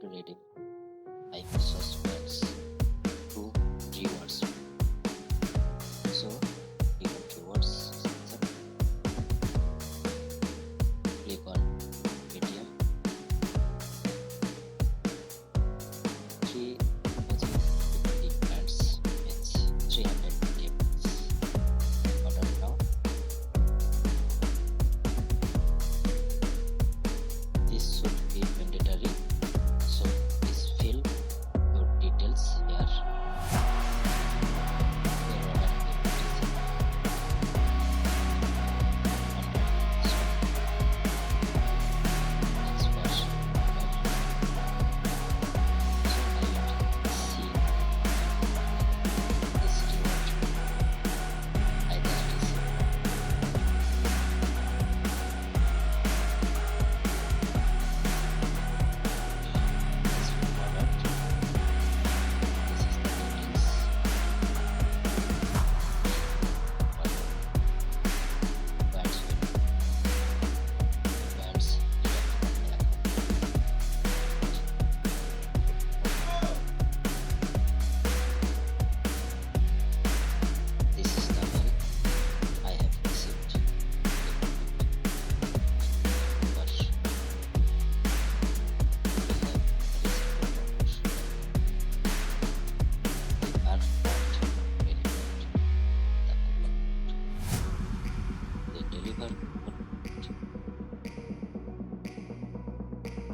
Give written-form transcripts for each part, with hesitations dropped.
to redeem Ipsos points to rewards. So click on rewards section, click on Paytm, 3,050 points means 350 points. Order now. This should be mandatory, so please fill your details here. Your order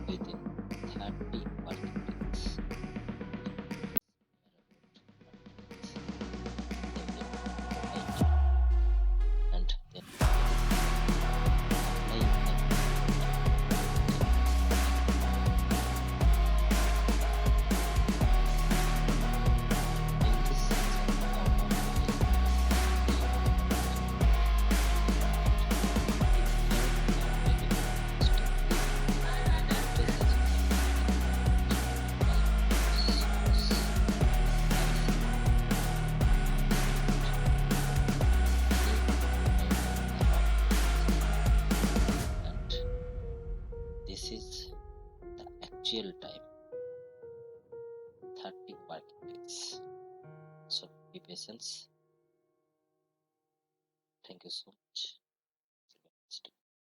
within 30 working days. And then this is the actual time, 30 working days. So be patient. Thank you so much.